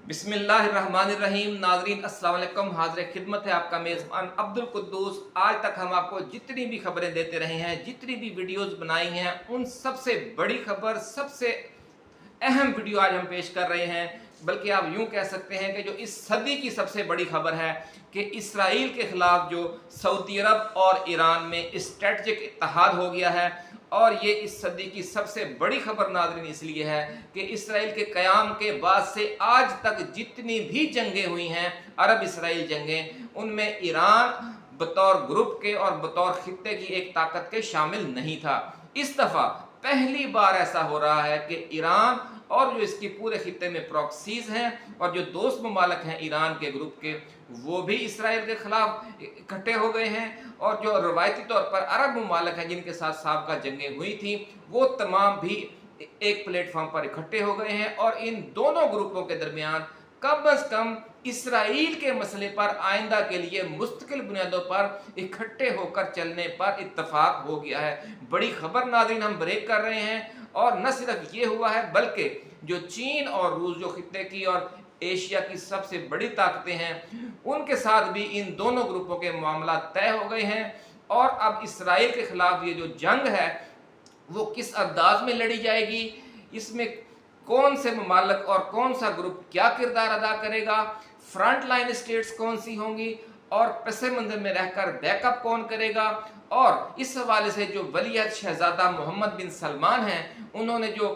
बिस्मिल्लाहिर्रहमानिर्रहीम। नाज़रीन अस्सलाम वालेकुम। हाज़िर खिदमत है आपका मेज़बान अब्दुल कुद्दूस। आज तक हम आपको जितनी भी खबरें देते रहे हैं, जितनी भी वीडियोस बनाई हैं, उन सबसे बड़ी खबर, सबसे अहम वीडियो आज हम पेश कर रहे हैं। बल्कि आप यूं कह सकते हैं कि जो इस सदी की सबसे बड़ी खबर है कि इसराइल के खिलाफ जो सऊदी अरब और ईरान में स्ट्रेटजिक इत्तेहाद हो गया है। और ये इस सदी की सबसे बड़ी खबर नाज़रीन इसलिए है कि इसराइल के क़याम के बाद से आज तक जितनी भी जंगें हुई हैं, अरब इसराइल जंगें, उनमें ईरान बतौर ग्रुप के और बतौर खित्ते की एक ताकत के शामिल नहीं था। इस दफ़ा पहली बार ऐसा हो रहा है कि ईरान और जो इसकी पूरे खित्ते में प्रॉक्सीज हैं और जो दोस्त ममालक हैं ईरान के ग्रुप के, वो भी इसराइल के खिलाफ इकट्ठे हो गए हैं। और जो रवायती तौर पर अरब ममालक हैं जिनके साथ साबका जंगें हुई थी, वो तमाम भी एक प्लेटफॉर्म पर इकट्ठे हो गए हैं। और इन दोनों ग्रुपों के दरमियान कम अज कम इसराइल के मसले पर आइंदा के लिए मुस्तकिल बुनियादों पर इकट्ठे होकर चलने पर इत्तफाक हो गया है। बड़ी खबर नाज़रीन हम ब्रेक कर रहे हैं। और न सिर्फ ये हुआ है, बल्कि जो चीन और रूस, जो खित्ते की और एशिया की सबसे बड़ी ताकतें हैं, उनके साथ भी इन दोनों ग्रुपों के मामला तय हो गए हैं। और अब इसराइल के खिलाफ ये जो जंग है, वो किस अंदाज में लड़ी जाएगी, इसमें कौन से ममालक और कौन सा ग्रुप क्या किरदार अदा करेगा, फ्रंट लाइन स्टेट्स कौन सी होंगी और पस मंजर में रहकर बैकअप कौन करेगा। और इस हवाले से जो वलीअहद शहजादा मोहम्मद बिन सलमान हैं, उन्होंने जो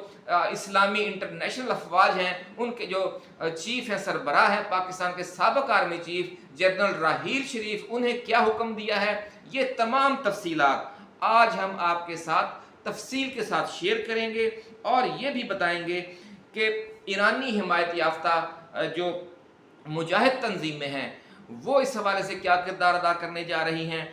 इस्लामी इंटरनेशनल अफवाज हैं, उनके जो चीफ हैं, सरबराह हैं, पाकिस्तान के साबिक आर्मी चीफ जनरल राहील शरीफ, उन्हें क्या हुक्म दिया है, ये तमाम तफसीलात आज हम आपके साथ तफसील के साथ शेयर करेंगे। और ये भी बताएंगे कि ईरानी हिमायत याफ्ता जो मुजाहिद तंजीमें हैं, वो इस हवाले से क्या किरदार अदा करने जा रही हैं।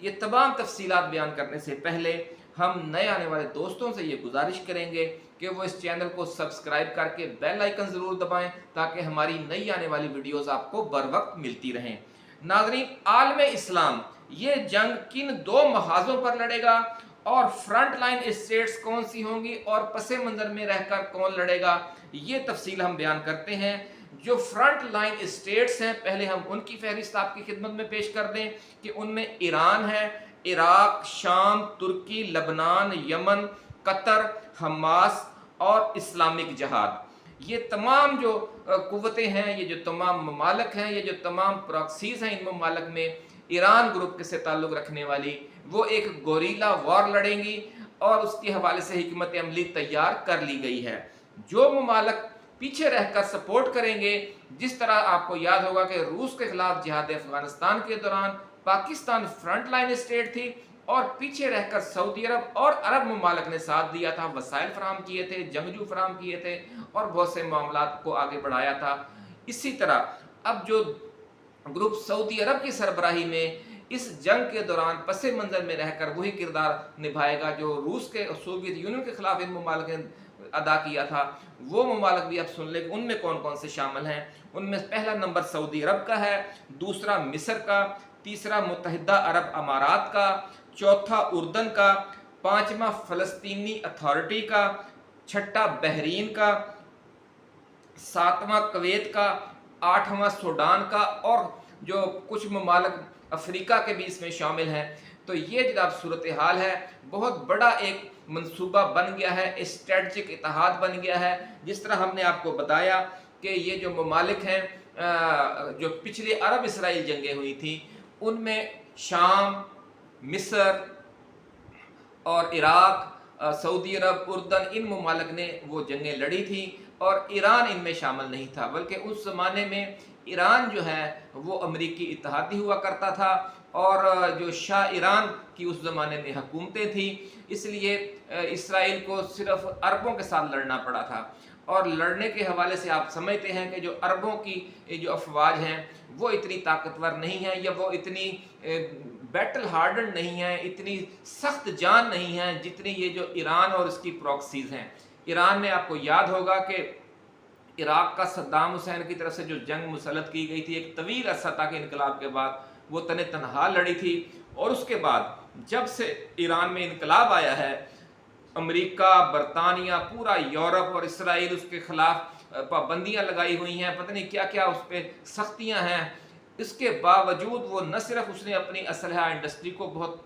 ये तमाम तफसीलात बयान करने से पहले हम नए आने वाले दोस्तों से ये गुजारिश करेंगे कि वो इस चैनल को सब्सक्राइब करके बेल आइकन ज़रूर दबाएं, ताकि हमारी नई आने वाली वीडियोस आपको बर वक्त मिलती रहें। नाज़रीन, आलम इस्लाम ये जंग किन दो महाजों पर लड़ेगा और फ्रंट लाइन स्टेट्स कौन सी होंगी और पसे मंजर में रहकर कौन लड़ेगा, ये तफसील हम बयान करते हैं। जो फ्रंट लाइन स्टेट्स हैं, पहले हम उनकी फहरिस्त आपकी खिदमत में पेश कर दें कि उनमें ईरान है, इराक, शाम, तुर्की, लबनान, यमन, कतर, हमास और इस्लामिक जहाद। ये तमाम जो कुव्वतें हैं, ये जो तमाम ममालक हैं, ये जो तमाम प्रॉक्सीज हैं, इन ममालक में ईरान ग्रुप से ताल्लुक़ रखने वाली, वो एक गोरीला वॉर लड़ेंगी और उसके हवाले से हिकमत अमली तैयार कर ली गई है। जो ममालक पीछे रहकर सपोर्ट करेंगे, जिस तरह आपको याद होगा कि रूस के खिलाफ जिहाद अफगानिस्तान के दौरान पाकिस्तान फ्रंट लाइन स्टेट थी और पीछे रहकर सऊदी अरब और अरब ममालक ने साथ दिया था, वसाइल फराम किए थे, जंगजू फराम किए थे और बहुत से मामला को आगे बढ़ाया था। इसी तरह अब जो ग्रुप सऊदी अरब की सरबराही में इस जंग के दौरान पस मंजर में रहकर वही किरदार निभाएगा जो रूस के और सोवियत यूनियन के खिलाफ इन ममालक ने अदा किया था, वो ममालक भी अब सुन ले उनमें कौन कौन से शामिल हैं। उनमें पहला नंबर सऊदी अरब का है, दूसरा मिस्र का, तीसरा मुत्तहिदा अरब अमारात का, चौथा उर्दन का, पांचवा फ़लस्तीनी अथॉरिटी का, छठा बहरीन का, सातवां कुवैत का, आठवां सूडान का और जो कुछ ममालक अफ्रीका के भी इसमें शामिल हैं। तो ये जनाब सूरत हाल है, बहुत बड़ा एक मंसूबा बन गया है, स्ट्रेटजिक इत्तेहाद बन गया है। जिस तरह हमने आपको बताया कि ये जो ममालिक हैं, जो पिछले अरब इसराइल जंगें हुई थी, उनमें शाम, मिस्र और इराक, सऊदी अरब, उर्दन, इन ममालिक ने वो जंगें लड़ी थी और ईरान इनमें शामिल नहीं था। बल्कि उस ज़माने में ईरान जो है वो अमरीकी इत्तेहादी हुआ करता था और जो शाह ईरान की उस ज़माने में हुकूमतें थी, इसलिए इसराइल को सिर्फ अरबों के साथ लड़ना पड़ा था। और लड़ने के हवाले से आप समझते हैं कि जो अरबों की जो अफवाज हैं, वो इतनी ताकतवर नहीं हैं या वो इतनी बैटल हार्डन नहीं हैं, इतनी सख्त जान नहीं हैं जितनी ये जो ईरान और इसकी प्रॉक्सीज हैं। ईरान में आपको याद होगा कि इराक का सद्दाम हुसैन की तरफ से जो जंग मुसलत की गई थी एक तवील अरसा तक इनकलाब के बाद, वो तने तनहा लड़ी थी। और उसके बाद जब से ईरान में इनकलाब आया है, अमेरिका, बरतानिया, पूरा यूरोप और इसराइल उसके खिलाफ पाबंदियां लगाई हुई हैं, पता नहीं क्या क्या उस पर सख्तियां हैं, इसके बावजूद वो न सिर्फ उसने अपनी असलहा इंडस्ट्री को बहुत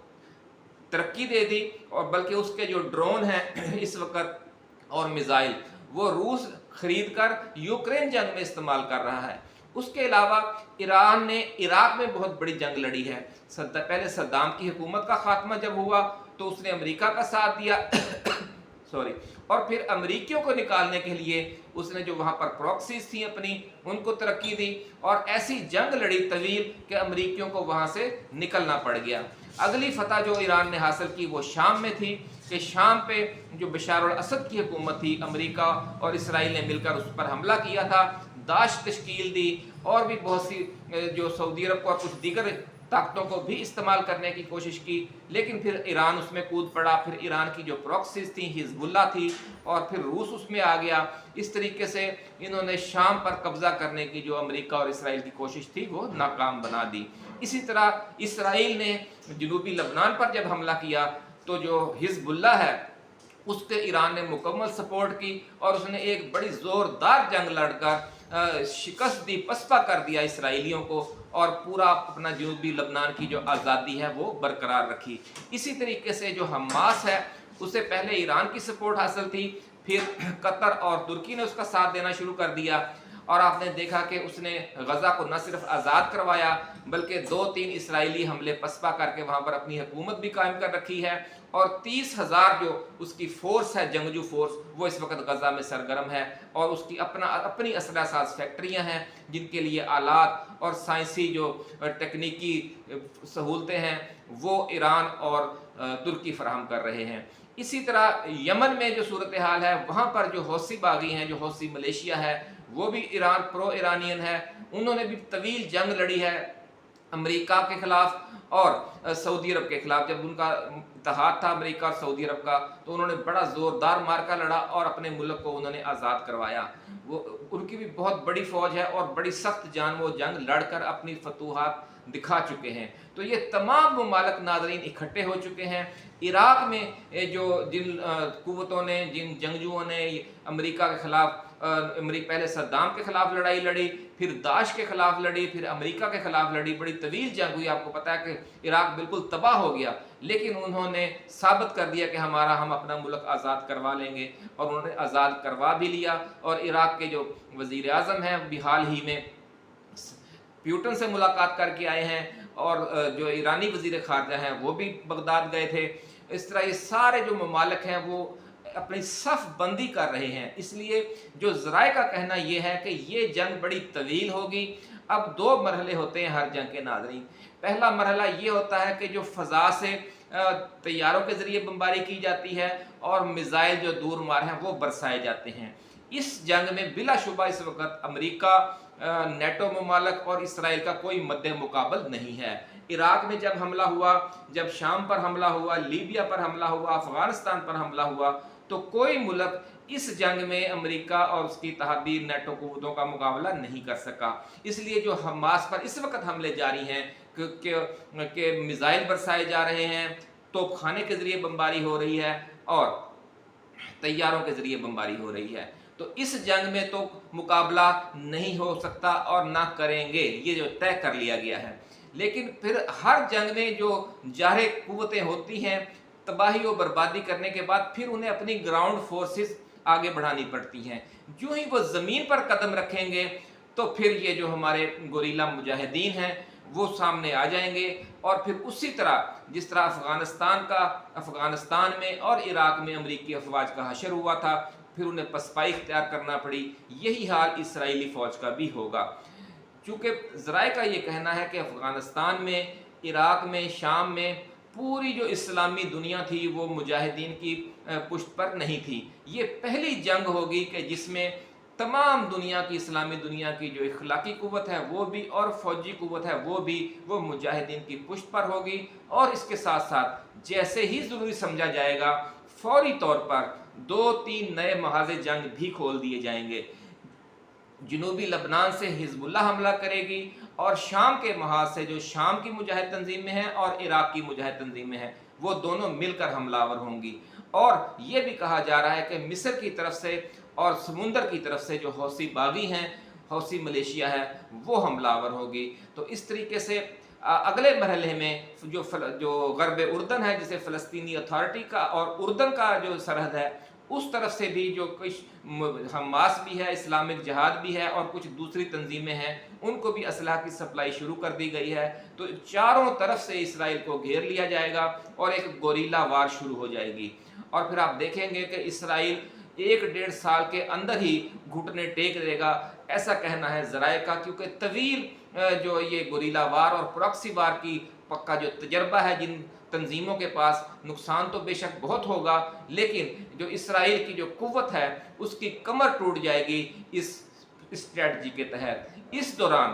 तरक्की दे दी, और बल्कि उसके जो ड्रोन हैं इस वक्त और मिज़ाइल वो रूस खरीद कर यूक्रेन जंग में इस्तेमाल कर रहा है। उसके अलावा ईरान ने इराक में बहुत बड़ी जंग लड़ी है। पहले सद्दाम की हुकूमत का खात्मा जब हुआ तो उसने अमेरिका का साथ दिया सॉरी, और फिर अमेरिकियों को निकालने के लिए उसने जो वहाँ पर प्रॉक्सीज थी अपनी उनको तरक्की दी, और ऐसी जंग लड़ी तवील कि अमेरिकियों को वहाँ से निकलना पड़ गया। अगली फतह जो ईरान ने हासिल की वो शाम में थी कि शाम पे जो बशार अल असद की हुकूमत थी, अमेरिका और इसराइल ने मिलकर उस पर हमला किया था, दाश तश्कील दी, और भी बहुत सी जो सऊदी अरब को और कुछ दीगर ताकतों को भी इस्तेमाल करने की कोशिश की, लेकिन फिर ईरान उसमें कूद पड़ा। फिर ईरान की जो प्रॉक्सीज थी, हिजबुल्ला थी, और फिर रूस उसमें आ गया। इस तरीके से इन्होंने शाम पर कब्जा करने की जो अमेरिका और इसराइल की कोशिश थी वो नाकाम बना दी। इसी तरह इसराइल ने जनूबी लबनान पर जब हमला किया तो जो हिजबुल्ला है उसके ईरान ने मुकम्मल सपोर्ट की, और उसने एक बड़ी ज़ोरदार जंग लड़कर शिकस्त दी, पसपा कर दिया इसराइलियों को, और पूरा अपना जनूबी लबनान की जो आज़ादी है वो बरकरार रखी। इसी तरीके से जो हमास है उसे पहले ईरान की सपोर्ट हासिल थी, फिर कतर और तुर्की ने उसका साथ देना शुरू कर दिया, और आपने देखा कि उसने गज़ा को न सिर्फ आज़ाद करवाया बल्कि 2-3 इसराइली हमले पसपा करके वहाँ पर अपनी हुकूमत भी कायम कर रखी है, और 30,000 जो उसकी फ़ोर्स है, जंगजू फ़ोर्स, वो इस वक्त गज़ा में सरगर्म है, और उसकी अपनी असलहा साज फैक्ट्रियाँ हैं जिनके लिए आलात और साइंसी जो तकनीकी सहूलतें हैं वो ईरान और तुर्की फराहम कर रहे हैं। इसी तरह यमन में जो सूरत हाल है वहाँ पर जो हौसी बागी हैं, जो हौसी मलेशिया है, वो भी ईरान प्रो ईरानियन है, उन्होंने भी तवील जंग लड़ी है अमेरिका के खिलाफ और सऊदी अरब के खिलाफ। जब उनका इत्तेहाद था अमेरिका और सऊदी अरब का, तो उन्होंने बड़ा ज़ोरदार मार्का लड़ा और अपने मुल्क को उन्होंने आज़ाद करवाया। वो उनकी भी बहुत बड़ी फ़ौज है और बड़ी सख्त जान वो जंग लड़कर अपनी फतूहात दिखा चुके हैं। तो ये तमाम ममालिक नाज़रीन इकट्ठे हो चुके हैं। इराक़ में जो जिन कुव्वतों ने, जिन जंगजुओं ने अमेरिका के ख़िलाफ़ पहले सद्दाम के ख़िलाफ़ लड़ाई लड़ी, फिर दाश के ख़िलाफ़ लड़ी, फिर अमेरिका के ख़िलाफ़ लड़ी, बड़ी तवील जंग हुई। आपको पता है कि इराक़ बिल्कुल तबाह हो गया, लेकिन उन्होंने साबित कर दिया कि हम अपना मुल्क आज़ाद करवा लेंगे, और उन्होंने आज़ाद करवा भी लिया। और इराक़ के जो वज़ीर आज़म हैं भी हाल ही में प्यूटन से मुलाकात करके आए हैं, और जो ईरानी वज़ीर ख़ारजा हैं वो भी बगदाद गए थे। इस तरह ये सारे जो ममालिक हैं वो अपनी सफ़ बंदी कर रहे हैं। इसलिए जो ज़राए का कहना ये है कि ये जंग बड़ी तवील होगी। अब 2 मरहले होते हैं हर जंग के नाज़रीन। पहला मरहला ये होता है कि जो फ़ज़ा से तैयारों के ज़रिए बमबारी की जाती है और मिज़ाइल जो दूर मार हैं वो बरसाए जाते हैं। इस जंग में बिलाशुबा इस वक्त अमेरिका, नेटो ममालिक और इसराइल का कोई मद्दे मुकाबल नहीं है। इराक़ में जब हमला हुआ, जब शाम पर हमला हुआ, लीबिया पर हमला हुआ, अफ़गानिस्तान पर हमला हुआ, तो कोई मुल्क इस जंग में अमेरिका और उसकी तहबीर नेटो कुव्वतों का मुकाबला नहीं कर सका। इसलिए जो हमास पर इस वक्त हमले जारी हैं कि मिज़ाइल बरसाए जा रहे हैं, तोपखाने के ज़रिए बमबारी हो रही है और तैयारों के ज़रिए बमबारी हो रही है, तो इस जंग में तो मुकाबला नहीं हो सकता और ना करेंगे, ये जो तय कर लिया गया है। लेकिन फिर हर जंग में जो जाहिर कुव्वतें होती हैं, तबाही और बर्बादी करने के बाद फिर उन्हें अपनी ग्राउंड फोर्सेस आगे बढ़ानी पड़ती हैं। जो ही वो ज़मीन पर कदम रखेंगे तो फिर ये जो हमारे गोरीला मुजाहिदीन हैं वो सामने आ जाएंगे, और फिर उसी तरह जिस तरह अफ़गानिस्तान में और इराक़ में अमरीकी अफवाज का हशर हुआ था, फिर उन्हें पसपाई इख्तियार करना पड़ी, यही हाल इसराइली फ़ौज का भी होगा। चूँकि ज़राए का ये कहना है कि अफ़गानिस्तान में, इराक़ में, शाम में पूरी जो इस्लामी दुनिया थी वो मुजाहिदीन की पुष्ट पर नहीं थी। ये पहली जंग होगी कि जिसमें तमाम दुनिया की, इस्लामी दुनिया की जो इखलाकी कुव्वत है वो भी और फ़ौजी कुव्वत है वो भी, वो मुजाहिदीन की पुष्ट पर होगी। और इसके साथ साथ जैसे ही ज़रूरी समझा जाएगा फौरी तौर पर 2-3 नए महाज़े जंग भी खोल दिए जाएंगे। जनूबी लबनान से हिजबुल्ला हमला करेगी, और शाम के महाज से जो शाम की मुजाहिद तंजीमें हैं और इराक़ की मुजाहिद तंजीमें हैं वो दोनों मिलकर हमलावर होंगी। और ये भी कहा जा रहा है कि मिस्र की तरफ से اور سمندر کی طرف سے جو حوثی باغی ہیں، حوثی ملیشیا ہے، وہ حملہ ہوگی۔ تو اس طریقے سے اگلے مرحلے میں جو غرب اردن ہے، جسے فلسطینی اتھارٹی کا اور اردن کا جو سرحد ہے، اس طرف سے بھی جو کچھ حماس بھی ہے، اسلامک جہاد بھی ہے اور کچھ دوسری تنظیمیں ہیں، ان کو بھی اسلحہ کی سپلائی شروع کر دی گئی ہے۔ تو چاروں طرف سے اسرائیل کو گھیر لیا جائے گا اور ایک گوریلا وار شروع ہو جائے گی، اور پھر آپ دیکھیں گے کہ اسرائیل 1-1.5 سال کے اندر ہی گھٹنے ٹیک دے گا، ایسا کہنا ہے ذرائع کا، کیونکہ طویل جو یہ گوریلا وار اور پراکسی وار کی پکا جو تجربہ ہے جن تنظیموں کے پاس، نقصان تو بے شک بہت ہوگا، لیکن جو اسرائیل کی جو قوت ہے اس کی کمر ٹوٹ جائے گی اس اسٹریٹجی کے تحت۔ اس دوران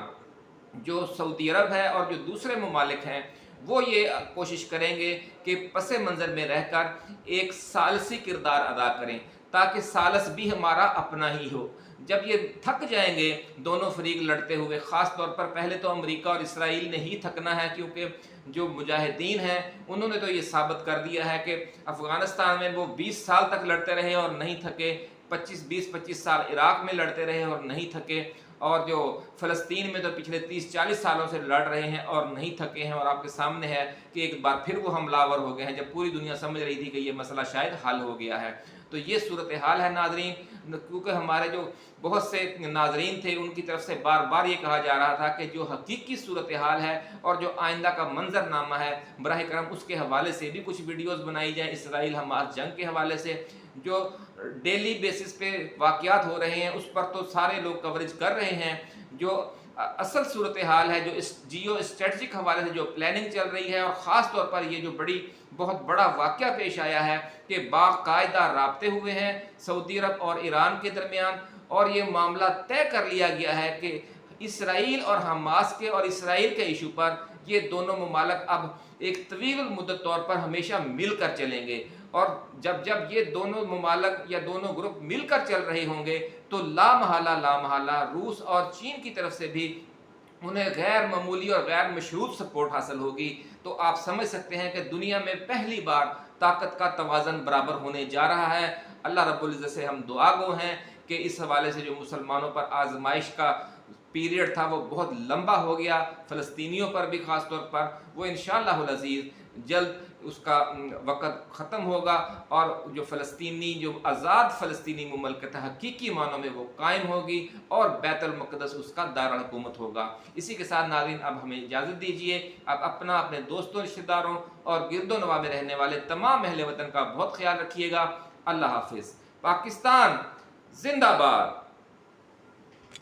جو سعودی عرب ہے اور جو دوسرے ممالک ہیں، وہ یہ کوشش کریں گے کہ پس منظر میں رہ کر ایک ثالثی کردار ادا کریں، تاکہ ثالث بھی ہمارا اپنا ہی ہو۔ جب یہ تھک جائیں گے دونوں فریق لڑتے ہوئے، خاص طور پر پہلے تو امریکہ اور اسرائیل نے ہی تھکنا ہے، کیونکہ جو مجاہدین ہیں انہوں نے تو یہ ثابت کر دیا ہے کہ افغانستان میں وہ 20 سال تک لڑتے رہے اور نہیں تھکے، 25 سال عراق میں لڑتے رہے اور نہیں تھکے، اور جو فلسطین میں تو پچھلے 30-40 سالوں سے لڑ رہے ہیں اور نہیں تھکے ہیں، اور آپ کے سامنے ہے کہ ایک بار پھر وہ حملہ آور ہو گئے ہیں جب پوری دنیا سمجھ رہی تھی کہ یہ مسئلہ شاید حل ہو گیا ہے۔ تو یہ صورتحال ہے ناظرین، کیونکہ ہمارے جو بہت سے ناظرین تھے ان کی طرف سے بار بار یہ کہا جا رہا تھا کہ جو حقیقی صورتحال ہے اور جو آئندہ کا منظر نامہ ہے، براہ کرم اس کے حوالے سے بھی کچھ ویڈیوز بنائی جائیں، اسرائیل حماس جنگ کے حوالے سے۔ جو ڈیلی بیسس پہ واقعات ہو رہے ہیں اس پر تو سارے لوگ کوریج کر رہے ہیں، جو اصل صورتحال ہے، جو اس جیو اسٹریٹجک حوالے سے جو پلاننگ چل رہی ہے، اور خاص طور پر یہ جو بہت بڑا واقعہ پیش آیا ہے کہ باقاعدہ رابطے ہوئے ہیں سعودی عرب اور ایران کے درمیان، اور یہ معاملہ طے کر لیا گیا ہے کہ اسرائیل اور حماس کے اور اسرائیل کے ایشو پر یہ دونوں ممالک اب ایک طویل المدت طور پر ہمیشہ مل کر چلیں گے، اور جب یہ دونوں ممالک یا دونوں گروپ مل کر چل رہے ہوں گے تو لا محالہ روس اور چین کی طرف سے بھی انہیں غیر معمولی اور غیر مشروط سپورٹ حاصل ہوگی۔ تو آپ سمجھ سکتے ہیں کہ دنیا میں پہلی بار طاقت کا توازن برابر ہونے جا رہا ہے۔ اللہ رب العزت سے ہم دعا گو ہیں کہ اس حوالے سے جو مسلمانوں پر آزمائش کا پیریڈ تھا وہ بہت لمبا ہو گیا، فلسطینیوں پر بھی خاص طور پر، وہ انشاءاللہ العزیز جلد اس کا وقت ختم ہوگا، اور جو فلسطینی جو آزاد فلسطینی مملکت حقیقی معنوں میں وہ قائم ہوگی، اور بیت المقدس اس کا دارالحکومت ہوگا۔ اسی کے ساتھ ناظرین اب ہمیں اجازت دیجیے، آپ اپنا، اپنے دوستوں، رشتہ داروں اور گرد و نواح میں رہنے والے تمام اہل وطن کا بہت خیال رکھیے گا۔ اللہ حافظ۔ پاکستان زندہ باد۔